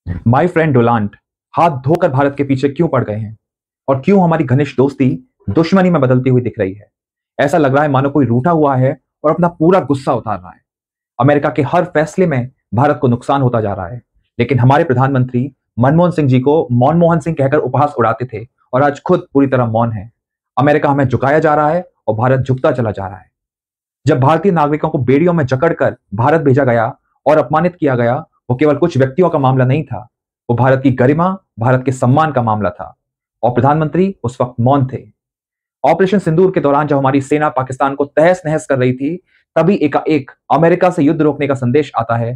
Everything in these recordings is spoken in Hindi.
माय फ्रेंड डोलांट हाथ धोकर भारत के पीछे क्यों पड़ गए हैं और क्यों हमारी घनिष्ठ दोस्ती दुश्मनी में बदलती हुई दिख रही है। ऐसा लग रहा है मानो कोई रूठा हुआ है और अपना पूरा गुस्सा उतार रहा है। अमेरिका के हर फैसले में भारत को नुकसान होता जा रहा है, लेकिन हमारे प्रधानमंत्री मनमोहन सिंह जी को मनमोहन सिंह कहकर उपहास उड़ाते थे और आज खुद पूरी तरह मौन है। अमेरिका हमें झुकाया जा रहा है और भारत झुकता चला जा रहा है। जब भारतीय नागरिकों को बेड़ियों में जकड़कर भारत भेजा गया और अपमानित किया गया, वो केवल कुछ व्यक्तियों का मामला नहीं था, वो भारत की गरिमा, भारत के सम्मान का मामला था। और प्रधानमंत्री उस वक्त मौन थे। ऑपरेशन सिंदूर के दौरान जब हमारी सेना पाकिस्तान को तहस नहस कर रही थी, तभी एकाएक अमेरिका से युद्ध रोकने का संदेश आता है।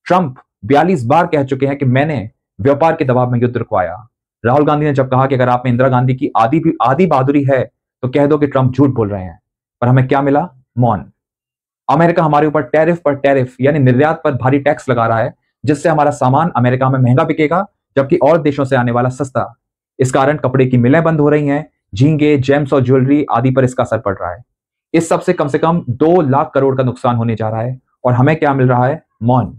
ट्रंप 42 बार कह चुके हैं कि मैंने व्यापार के दबाव में युद्ध रुकवाया। राहुल गांधी ने जब कहा कि अगर आप में इंदिरा गांधी की आधी बहादुरी है तो कह दो कि ट्रंप झूठ बोल रहे हैं, पर हमें क्या मिला? मौन। अमेरिका हमारे ऊपर टैरिफ पर टैरिफ यानी निर्यात पर भारी टैक्स लगा रहा है, जिससे हमारा सामान अमेरिका में महंगा बिकेगा जबकि और देशों से आने वाला सस्ता। इस कारण कपड़े की मिलें बंद हो रही हैं, झींगे, जेम्स और ज्वेलरी आदि पर इसका असर पड़ रहा है। इस सब से कम 2 लाख करोड़ का नुकसान होने जा रहा है और हमें क्या मिल रहा है? मौन।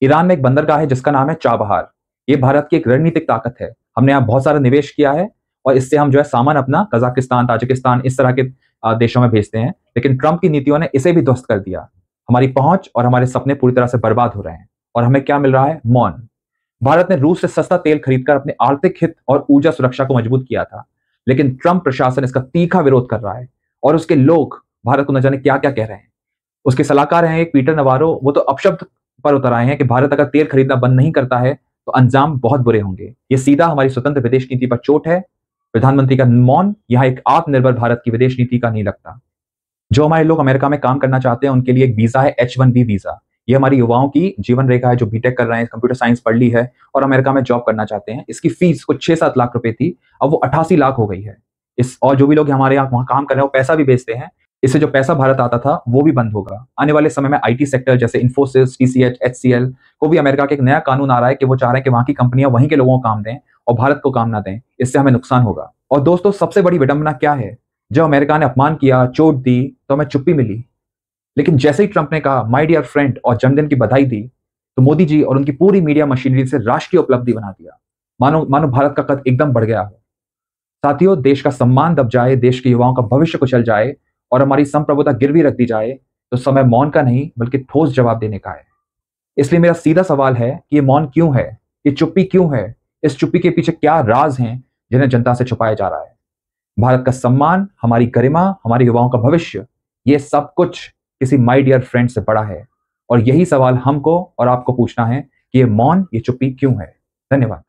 ईरान में एक बंदरगाह है जिसका नाम है चाबहार। ये भारत की एक रणनीतिक ताकत है। हमने यहाँ बहुत सारा निवेश किया है और इससे हम जो है सामान अपना कजाकिस्तान, ताजिकिस्तान इस तरह के देशों में भेजते हैं, लेकिन ट्रंप की नीतियों ने इसे भी ध्वस्त कर दिया। हमारी पहुंच और हमारे सपने पूरी तरह से बर्बाद हो रहे हैं और हमें क्या मिल रहा है? मौन। भारत ने रूस से सस्ता तेल खरीदकर अपने आर्थिक हित और ऊर्जा सुरक्षा को मजबूत किया था, लेकिन ट्रंप प्रशासन इसका तीखा विरोध कर रहा है और उसके लोग भारत को न जाने क्या क्या कह रहे हैं। उसके सलाहकार हैं एक पीटर नवारो, वो तो अपशब्द पर उतर आए हैं कि भारत अगर तेल खरीदना बंद नहीं करता है तो अंजाम बहुत बुरे होंगे। ये सीधा हमारी स्वतंत्र विदेश नीति पर चोट है। प्रधानमंत्री का मौन यहाँ एक आत्मनिर्भर भारत की विदेश नीति का नहीं लगता। जो हमारे लोग अमेरिका में काम करना चाहते हैं उनके लिए एक वीजा है H1B वीजा। ये हमारी युवाओं की जीवन रेखा है जो बीटेक कर रहे हैं, कंप्यूटर साइंस पढ़ ली है और अमेरिका में जॉब करना चाहते हैं। इसकी फीस कुछ 6-7 लाख रुपए थी, अब वो 88 लाख हो गई है। और जो भी लोग हमारे यहाँ वहां काम कर रहे हैं वो पैसा भी बेचते हैं। इससे जो पैसा भारत आता था वो भी बंद होगा। आने वाले समय में IT सेक्टर जैसे इन्फोसिस, TCS, HCL को भी अमेरिका के एक नया कानून आ रहा है कि वो चाह रहे हैं कि वहां की कंपनियां वहीं के लोगों को काम दें और भारत को काम ना दें। इससे हमें नुकसान होगा। और दोस्तों, सबसे बड़ी विडंबना क्या है? जब अमेरिका ने अपमान किया, चोट दी, तो हमें चुप्पी मिली, लेकिन जैसे ही ट्रंप ने कहा माय डियर फ्रेंड और जन्मदिन की बधाई दी, तो मोदी जी और उनकी पूरी मीडिया मशीनरी से राष्ट्रीय उपलब्धि बना दिया। मानो मानो भारत का कद एकदम बढ़ गया हो। साथियों, देश का सम्मान दब जाए, देश के युवाओं का भविष्य कुचल जाए और हमारी संप्रभुता गिरवी रख दी जाए, तो समय मौन का नहीं बल्कि ठोस जवाब देने का है। इसलिए मेरा सीधा सवाल है कि ये मौन क्यों है? ये चुप्पी क्यों है? इस चुप्पी के पीछे क्या राज हैं जिन्हें जनता से छुपाया जा रहा है? भारत का सम्मान, हमारी गरिमा, हमारे युवाओं का भविष्य, ये सब कुछ किसी माय डियर फ्रेंड से बड़ा है। और यही सवाल हमको और आपको पूछना है कि ये मौन, ये चुप्पी क्यों है? धन्यवाद।